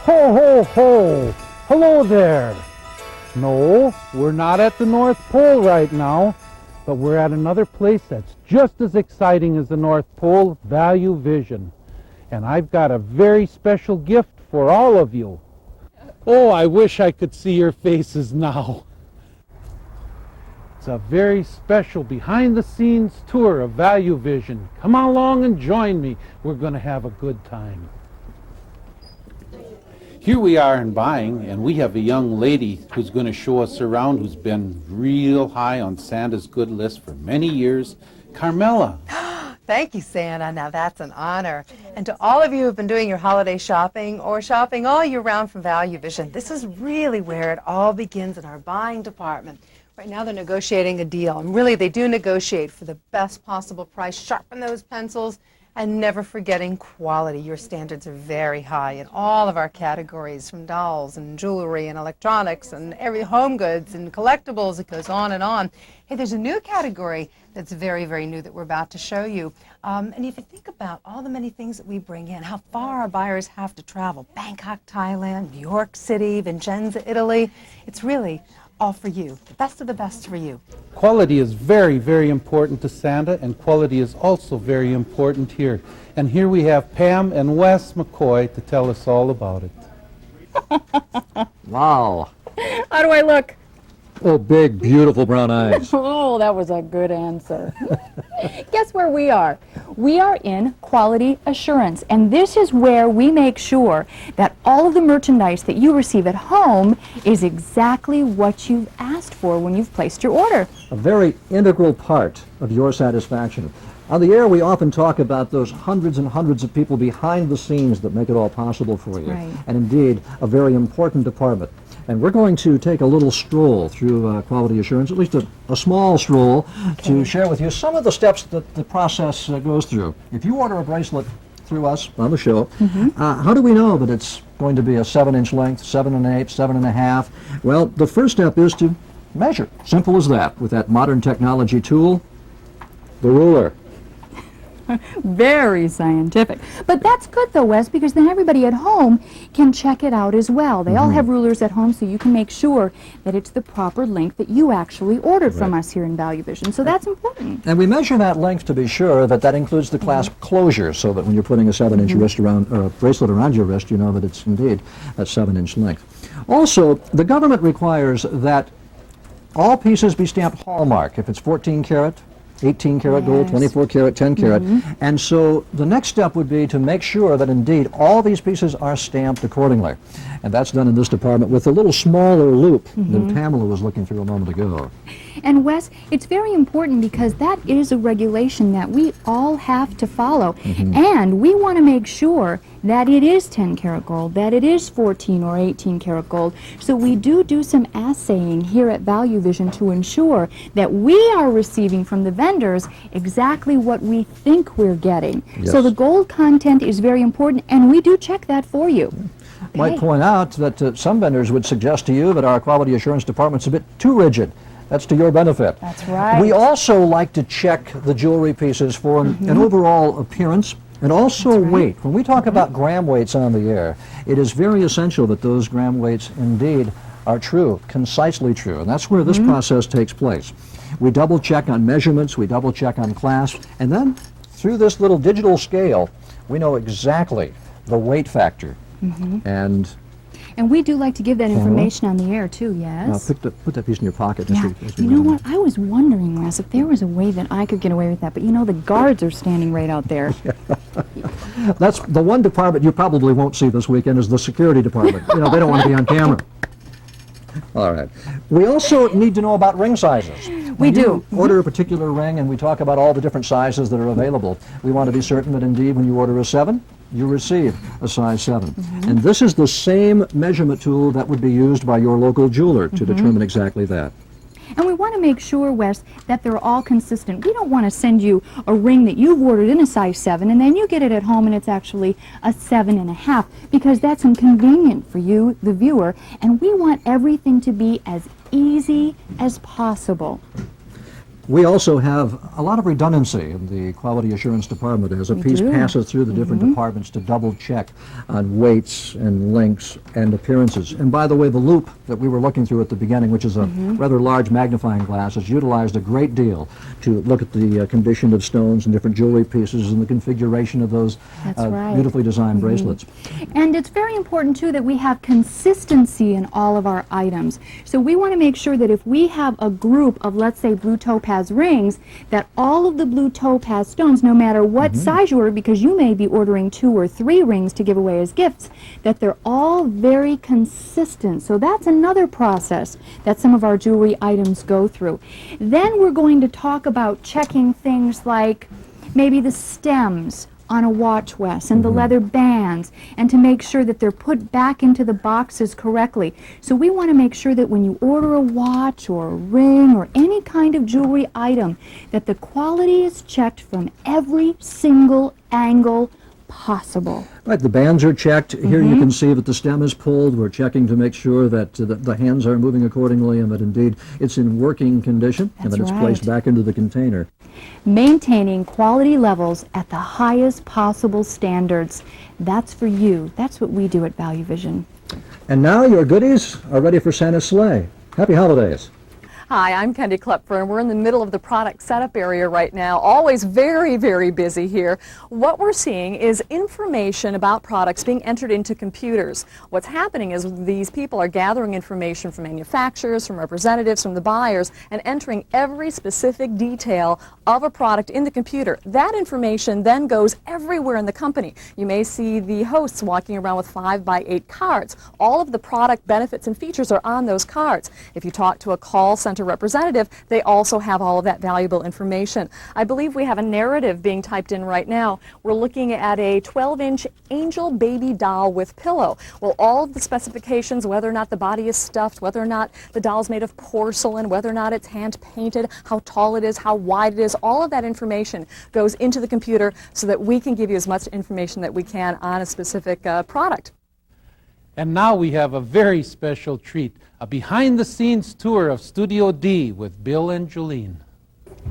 Ho, ho, ho! Hello there! No, we're not at the North Pole right now, but we're at another place that's just as exciting as the North Pole, ValueVision. And I've got a very special gift for all of you. Oh, I wish I could see your faces now. It's a very special behind-the-scenes tour of ValueVision. Come along and join me. We're going to have a good time. Here we are in buying, and we have a young lady who's going to show us around, who's been real high on Santa's good list for many years. Carmela. Thank you, Santa. Now that's an honor. And to all of you who have been doing your holiday shopping or shopping all year round from ValueVision, this is really where it all begins in our buying department. Right now they're negotiating a deal, and really they do negotiate for the best possible price. Sharpen those pencils, and never forgetting quality. Your standards are very high in all of our categories, from dolls and jewelry and electronics and every home goods and collectibles. It goes on and on. Hey, there's a new category that's very, very new that we're about to show you. And if you think about all the many things that we bring in, how far our buyers have to travel, Bangkok, Thailand, New York City, Vincenza, Italy, it's really all for you. The best of the best for you. Quality is very, very important to Santa, and quality is also very important here. And here we have Pam and Wes McCoy to tell us all about it. Wow. How do I look? Oh, big, beautiful brown eyes. Oh, that was a good answer. Guess where we are? We are in quality assurance, and this is where we make sure that all of the merchandise that you receive at home is exactly what you've asked for when you've placed your order. A very integral part of your satisfaction. On the air, we often talk about those hundreds and hundreds of people behind the scenes that make it all possible for you. Right. And indeed, a very important department. And we're going to take a little stroll through quality assurance, at least a small stroll, to share with you some of the steps that the process goes through. If you order a bracelet through us on the show, how do we know that it's going to be a 7-inch length, 7 1/8, 7 1/2? Well, the first step is to measure. Simple as that, with that modern technology tool, the ruler. Very scientific. But that's good though, Wes, because then everybody at home can check it out as well. They all have rulers at home, so you can make sure that it's the proper length that you actually ordered from us here in ValueVision. So that's important. And we measure that length to be sure that that includes the clasp closure, so that when you're putting a 7-inch wrist around, or a bracelet around your wrist, you know that it's indeed a 7-inch length. Also, the government requires that all pieces be stamped Hallmark. If it's 14 karat, 18 karat gold, 24 karat, 10 karat. And so the next step would be to make sure that indeed all these pieces are stamped accordingly. And that's done in this department with a little smaller loop that Pamela was looking through a moment ago. And Wes, it's very important because that is a regulation that we all have to follow. And we want to make sure that it is 10 karat gold, that it is 14 or 18 karat gold. So we do some assaying here at ValueVision to ensure that we are receiving from the vendors exactly what we think we're getting. So the gold content is very important, and we do check that for you. Might point out that some vendors would suggest to you that our quality assurance department's a bit too rigid. That's to your benefit. That's right. We also like to check the jewelry pieces for an overall appearance and also weight. When we talk about gram weights on the air, it is very essential that those gram weights indeed are true, concisely true, and that's where this process takes place. We double check on measurements, we double check on clasps, and then through this little digital scale, we know exactly the weight factor. And we do like to give that information on the air too, yes? Now put that piece in your pocket. Yeah. You know what? I was wondering, Wes, if there was a way that I could get away with that, but you know, the guards are standing right out there. That's the one department you probably won't see this weekend is the security department. You know, they don't want to be on camera. All right. We also need to know about ring sizes. We do. Order a particular ring, and we talk about all the different sizes that are available. We want to be certain that indeed when you order a 7, you receive a size 7. And this is the same measurement tool that would be used by your local jeweler to determine exactly that. And we want to make sure, Wes, that they're all consistent. We don't want to send you a ring that you've ordered in a size 7 and then you get it at home and it's actually a 7 1/2, because that's inconvenient for you, the viewer, and we want everything to be as easy as possible. We also have a lot of redundancy in the quality assurance department as a piece passes through the different departments to double check on weights and lengths and appearances. And by the way, the loop that we were looking through at the beginning, which is a rather large magnifying glass, is utilized a great deal to look at the condition of stones and different jewelry pieces and the configuration of those beautifully designed bracelets. And it's very important too that we have consistency in all of our items. So we want to make sure that if we have a group of, let's say, blue topaz rings, that all of the blue topaz stones, no matter what size you order, because you may be ordering 2 or 3 rings to give away as gifts, that they're all very consistent. So that's another process that some of our jewelry items go through. Then we're going to talk about checking things like maybe the stems on a watch, Wes, and the leather bands, and to make sure that they're put back into the boxes correctly. So we want to make sure that when you order a watch or a ring or any kind of jewelry item, that the quality is checked from every single angle possible. Right, the bands are checked. Here you can see that the stem is pulled. We're checking to make sure that the hands are moving accordingly and that indeed it's in working condition and that it's placed back into the container. Maintaining quality levels at the highest possible standards. That's for you. That's what we do at ValueVision. And now your goodies are ready for Santa's sleigh. Happy holidays. Hi, I'm Kendy Kloepfer, and we're in the middle of the product setup area right now. Always very, very busy here. What we're seeing is information about products being entered into computers. What's happening is these people are gathering information from manufacturers, from representatives, from the buyers, and entering every specific detail of a product in the computer. That information then goes everywhere in the company. You may see the hosts walking around with 5x8 cards. All of the product benefits and features are on those cards. If you talk to a call center representative, they also have all of that valuable information. I believe we have a narrative being typed in right now. We're looking at a 12-inch angel baby doll with pillow. Well, all of the specifications, whether or not the body is stuffed, whether or not the doll's made of porcelain, whether or not it's hand painted, how tall it is, how wide it is, all of that information goes into the computer so that we can give you as much information that we can on a specific product. And now we have a very special treat, a behind-the-scenes tour of Studio D with Bill and Joleen.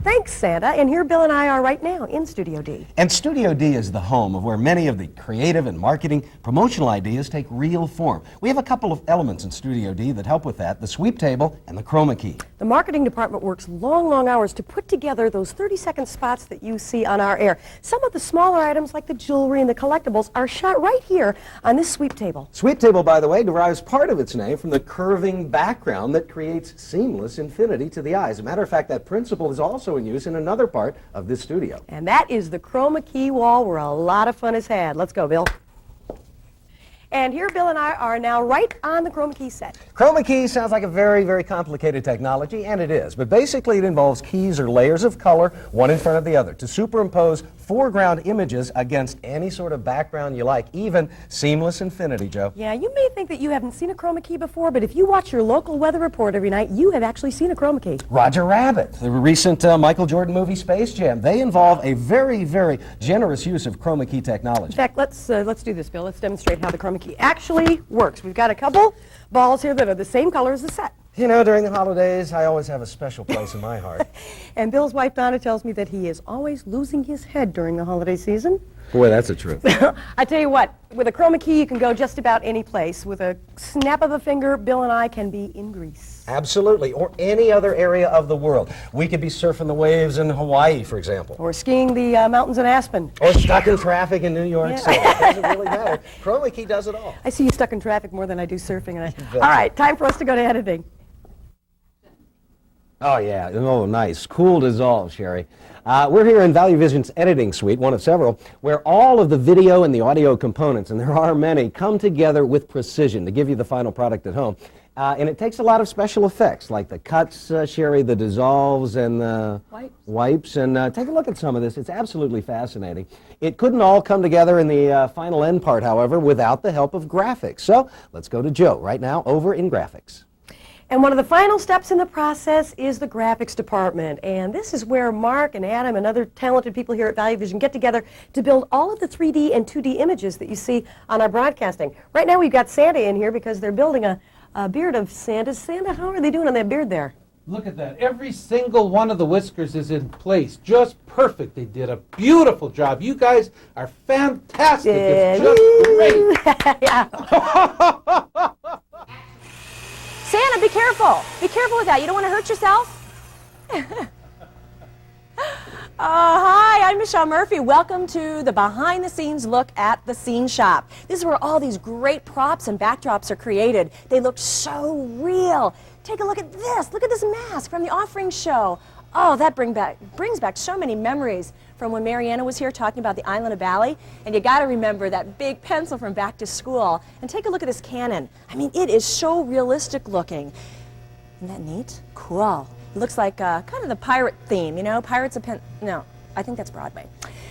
Thanks, Santa. And here Bill and I are right now in Studio D. And Studio D is the home of where many of the creative and marketing promotional ideas take real form. We have a couple of elements in Studio D that help with that, the sweep table and the chroma key. The marketing department works long, long hours to put together those 30-second spots that you see on our air. Some of the smaller items like the jewelry and the collectibles are shot right here on this sweep table. Sweep table, by the way, derives part of its name from the curving background that creates seamless infinity to the eye. As a matter of fact, that principle is also in use in another part of this studio. And that is the chroma key wall where a lot of fun is had. Let's go, Bill. And here Bill and I are now right on the chroma key set. Chroma key sounds like a very, very complicated technology, and it is. But basically it involves keys or layers of color, one in front of the other, to superimpose foreground images against any sort of background you like, even seamless infinity, Joe. Yeah, you may think that you haven't seen a chroma key before, but if you watch your local weather report every night, you have actually seen a chroma key. Roger Rabbit, the recent Michael Jordan movie Space Jam, they involve a very, very generous use of chroma key technology. In fact, let's do this, Bill. Let's demonstrate how the chroma key actually works. We've got a couple balls here that are the same color as the set. You know, during the holidays, I always have a special place in my heart. And Bill's wife, Donna, tells me that he is always losing his head during the holiday season. Boy, that's the truth. I tell you what, with a chroma key, you can go just about any place. With a snap of a finger, Bill and I can be in Greece. Absolutely, or any other area of the world. We could be surfing the waves in Hawaii, for example. Or skiing the mountains in Aspen. Or stuck in traffic in New York City. It doesn't really matter. Chroma key does it all. I see you stuck in traffic more than I do surfing. All right, time for us to go to editing. Oh, yeah. Oh, nice. Cool dissolve, Sherry. We're here in ValueVision's editing suite, one of several, where all of the video and the audio components, and there are many, come together with precision to give you the final product at home. And it takes a lot of special effects, like the cuts, Sherry, the dissolves, and the wipes. And take a look at some of this. It's absolutely fascinating. It couldn't all come together in the final end part, however, without the help of graphics. So let's go to Joe right now over in graphics. And one of the final steps in the process is the graphics department. And this is where Mark and Adam and other talented people here at ValueVision get together to build all of the 3D and 2D images that you see on our broadcasting. Right now we've got Santa in here because they're building a beard of Santa. Santa, how are they doing on that beard there? Look at that. Every single one of the whiskers is in place. Just perfect. They did a beautiful job. You guys are fantastic. It's just great. Yeah. Santa, be careful. Be careful with that. You don't want to hurt yourself. Hi, I'm Michelle Murphy. Welcome to the behind-the-scenes look at the Scene Shop. This is where all these great props and backdrops are created. They look so real. Take a look at this. Look at this mask from the offering show. Oh, that brings back so many memories from when Mariana was here talking about the island of Bali. And you got to remember that big pencil from back to school. And take a look at this cannon. I mean, it is so realistic looking. Isn't that neat? Cool. It looks like kind of the pirate theme, you know, Pirates of no, I think that's Broadway.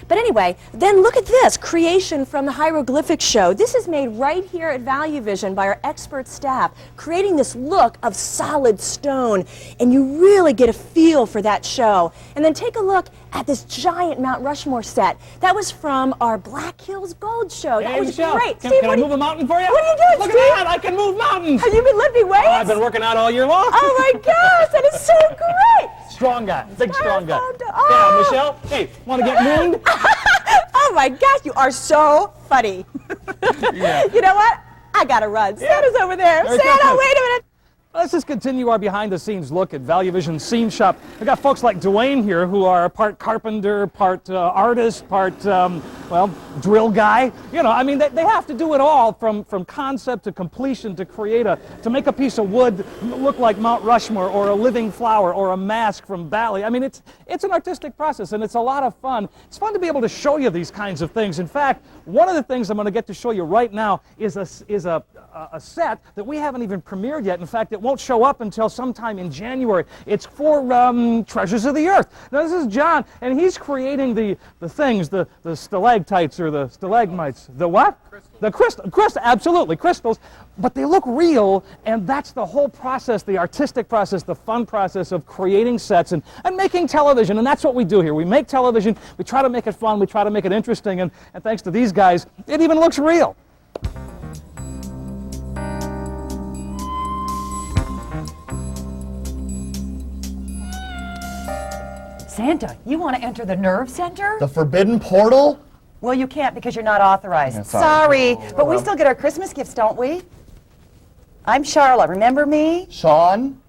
But anyway, then look at this, creation from the Hieroglyphics show. This is made right here at ValueVision by our expert staff, creating this look of solid stone, and you really get a feel for that show. And then take a look at this giant Mount Rushmore set. That was from our Black Hills Gold show. That was Michelle, great. Can Steve, I move a mountain for you? What are you doing, Look Steve? at that, I can move mountains. Have you been lifting weights? I've been working out all year long. Oh my gosh, that is so great. Strong guy, big strong guy. Oh. Yeah, Michelle, hey, want to get mooned? Oh my gosh, you are so funny. Yeah. You know what? I gotta run. Santa's over there. Merry Santa, Christmas. wait a minute. Let's just continue our behind-the-scenes look at ValueVision Scene Shop. We've got folks like Dwayne here who are part carpenter, part artist, part, well, drill guy. You know, I mean, they have to do it all from concept to completion to to make a piece of wood look like Mount Rushmore or a living flower or a mask from Bali. I mean, it's an artistic process and it's a lot of fun. It's fun to be able to show you these kinds of things. In fact, one of the things I'm going to get to show you right now is a set that we haven't even premiered yet. In fact, it won't show up until sometime in January. It's for Treasures of the Earth. Now, this is John, and he's creating the things, the stalactites or the stalagmites. The what? Crystals. The crystal, absolutely, crystals. But they look real, and that's the whole process, the artistic process, the fun process of creating sets and making television. And that's what we do here. We make television, we try to make it fun, we try to make it interesting, and thanks to these guys, it even looks real. Santa, you want to enter the nerve center? The forbidden portal? Well, you can't because you're not authorized. Yeah, sorry. But we still get our Christmas gifts, don't we? I'm Charla. Remember me? Shawn?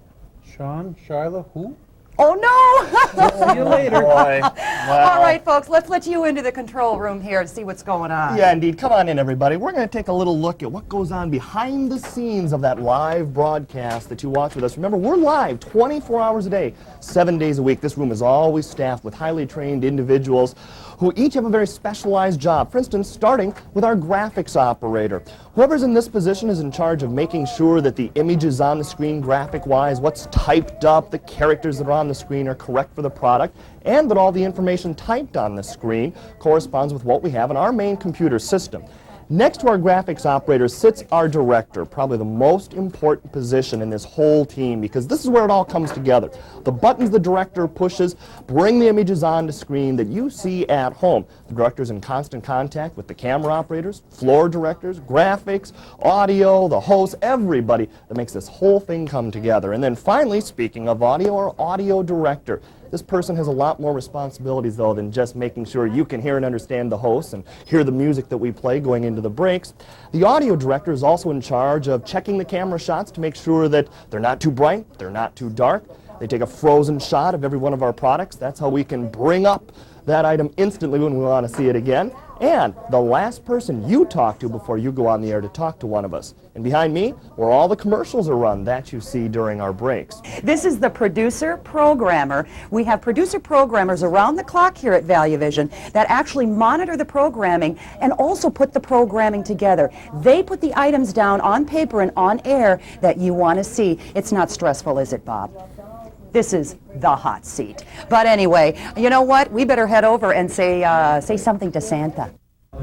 Shawn, Charla, who? Oh, no! See you later. Boy. All right, folks, let's let you into the control room here and see what's going on. Yeah, indeed. Come on in, everybody. We're going to take a little look at what goes on behind the scenes of that live broadcast that you watch with us. Remember, we're live 24 hours a day, 7 days a week. This room is always staffed with highly trained individuals who each have a very specialized job. For instance, starting with our graphics operator. Whoever's in this position is in charge of making sure that the images on the screen graphic-wise, what's typed up, the characters that are on the screen are correct for the product, and that all the information typed on the screen corresponds with what we have in our main computer system. Next to our graphics operator sits our director, probably the most important position in this whole team because this is where it all comes together. The buttons the director pushes bring the images onto screen that you see at home. The director's in constant contact with the camera operators, floor directors, graphics, audio, the hosts, everybody that makes this whole thing come together. And then finally, speaking of audio, our audio director. This person has a lot more responsibilities, though, than just making sure you can hear and understand the hosts and hear the music that we play going into the breaks. The audio director is also in charge of checking the camera shots to make sure that they're not too bright, they're not too dark. They take a frozen shot of every one of our products. That's how we can bring up that item instantly when we want to see it again. And the last person you talk to before you go on the air to talk to one of us. And behind me, where all the commercials are run, that you see during our breaks. This is the producer programmer. We have producer programmers around the clock here at ValueVision that actually monitor the programming and also put the programming together. They put the items down on paper and on air that you want to see. It's not stressful, is it, Bob? This is the hot seat. But anyway, you know what? We better head over and say something to Santa.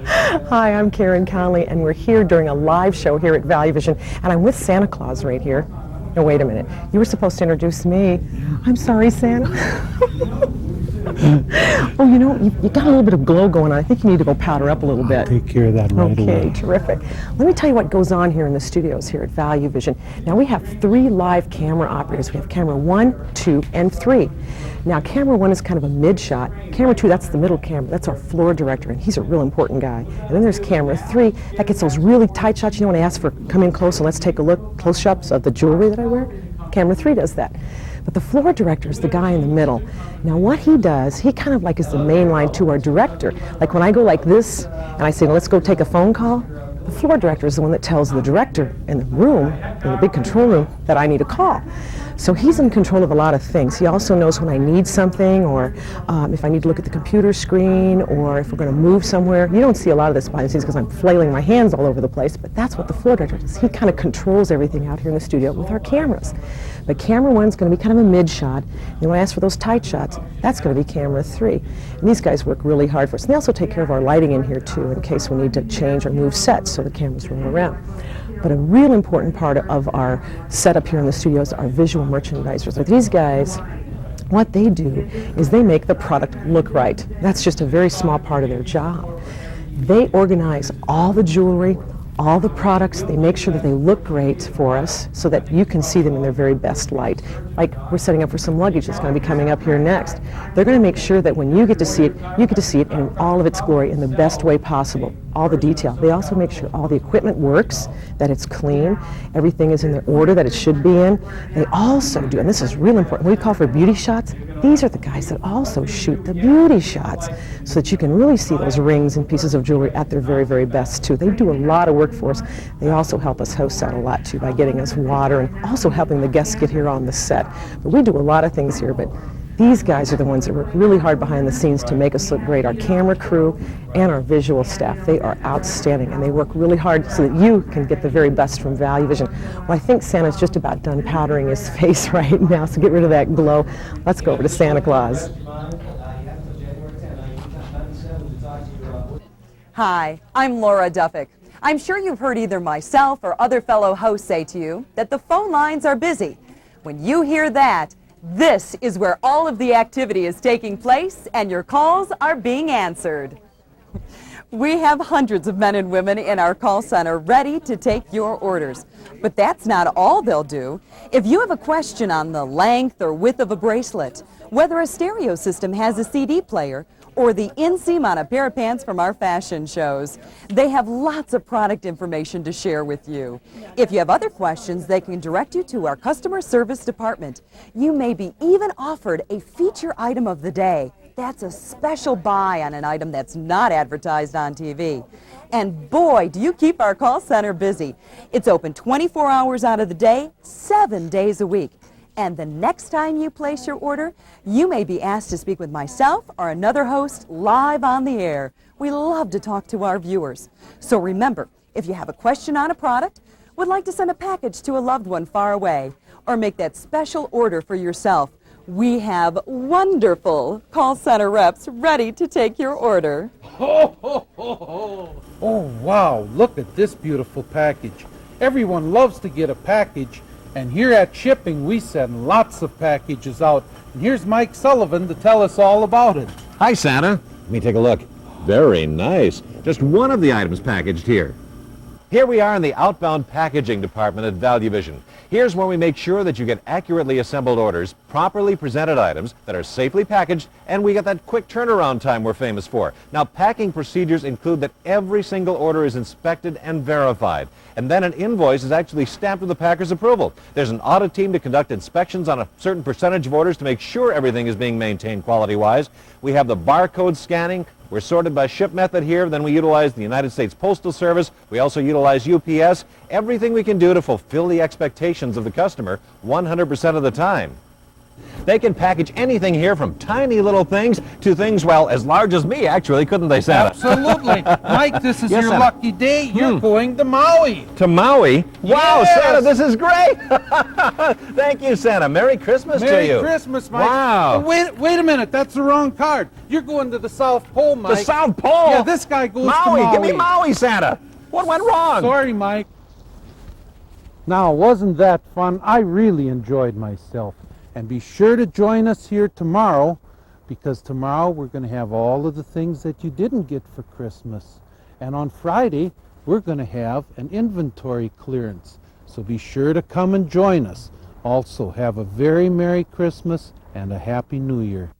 Hi, I'm Karen Connelly, and we're here during a live show here at ValueVision, and I'm with Santa Claus right here. No, wait a minute. You were supposed to introduce me. I'm sorry, Santa. Oh, you know, you got a little bit of glow going on. I think you need to go powder up a little bit. Take care of that right Okay, away. terrific. Let me tell you what goes on here in the studios here at ValueVision. Now we have 3 live camera operators. We have camera 1, 2, and 3. Now camera 1 is kind of a mid shot. Camera 2, that's the middle camera. That's our floor director, and he's a real important guy. And then there's camera 3, that gets those really tight shots. You know, when I ask for come in close and let's take a look, close-ups of the jewelry that I wear? Camera 3 does that. But the floor director is the guy in the middle. Now what he does, he kind of like is the main line to our director. Like when I go like this and I say, let's go take a phone call, the floor director is the one that tells the director in the room, in the big control room, that I need a call. So he's in control of a lot of things. He also knows when I need something, or if I need to look at the computer screen, or if we're going to move somewhere. You don't see a lot of this behind the scenes because I'm flailing my hands all over the place, but that's what the floor director does. He kind of controls everything out here in the studio with our cameras. But camera 1's going to be kind of a mid shot. And when I ask for those tight shots, that's going to be camera 3. And these guys work really hard for us. And they also take care of our lighting in here too, in case we need to change or move sets so the cameras roll around. But a real important part of our setup here in the studios are visual merchandisers. Like these guys, what they do is they make the product look right. That's just a very small part of their job. They organize all the jewelry, all the products. They make sure that they look great for us so that you can see them in their very best light. Like we're setting up for some luggage that's going to be coming up here next. They're going to make sure that when you get to see it, you get to see it in all of its glory in the best way possible, all the detail. They also make sure all the equipment works, that it's clean, everything is in the order that it should be in. They also do, and this is real important, we call for beauty shots. These are the guys that also shoot the beauty shots so that you can really see those rings and pieces of jewelry at their very, very best too. They do a lot of work for us. They also help us host out a lot too by getting us water and also helping the guests get here on the set. But we do a lot of things here, but these guys are the ones that work really hard behind the scenes to make us look great. Our camera crew and our visual staff, they are outstanding, and they work really hard so that you can get the very best from ValueVision. Well, I think Santa's just about done powdering his face right now, so get rid of that glow. Let's go over to Santa Claus. Hi, I'm Laura Duffick. I'm sure you've heard either myself or other fellow hosts say to you that the phone lines are busy. When you hear that, this is where all of the activity is taking place and your calls are being answered. We have hundreds of men and women in our call center ready to take your orders. But that's not all they'll do. If you have a question on the length or width of a bracelet, whether a stereo system has a CD player, or the inseam on a pair of pants from our fashion shows, they have lots of product information to share with you. If you have other questions, they can direct you to our customer service department. You may be even offered a feature item of the day. That's a special buy on an item that's not advertised on TV. And boy, do you keep our call center busy. It's open 24 hours out of the day, 7 days a week. And the next time you place your order, you may be asked to speak with myself or another host live on the air. We love to talk to our viewers. So remember, if you have a question on a product, would like to send a package to a loved one far away, or make that special order for yourself, we have wonderful call center reps ready to take your order. Ho, ho, ho, ho. Oh, wow, look at this beautiful package. Everyone loves to get a package. And here at Shipping, we send lots of packages out. And here's Mike Sullivan to tell us all about it. Hi, Santa. Let me take a look. Very nice. Just one of the items packaged here. Here we are in the outbound packaging department at ValueVision. Here's where we make sure that you get accurately assembled orders, properly presented items that are safely packaged, and we get that quick turnaround time we're famous for. Now, packing procedures include that every single order is inspected and verified, and then an invoice is actually stamped with the packer's approval. There's an audit team to conduct inspections on a certain percentage of orders to make sure everything is being maintained quality-wise. We have the barcode scanning. We're sorted by ship method here, then we utilize the United States Postal Service. We also utilize UPS. Everything we can do to fulfill the expectations of the customer 100% of the time. They can package anything here from tiny little things to things, well, as large as me, actually, couldn't they, Santa? Absolutely. Mike, this is Yes, your Santa. lucky day. You're going to Maui. To Maui? Wow, Yes. Santa, this is great! Thank you, Santa. Merry Christmas to you. Merry Christmas, Mike. Wow. Oh, wait a minute. That's the wrong card. You're going to the South Pole, Mike. The South Pole? Yeah, this guy goes Maui. to Maui. Give me Maui, Santa. What went wrong? Sorry, Mike. Now, wasn't that fun? I really enjoyed myself. And be sure to join us here tomorrow because tomorrow we're going to have all of the things that you didn't get for Christmas. And on Friday, we're going to have an inventory clearance. So be sure to come and join us. Also, have a very Merry Christmas and a Happy New Year.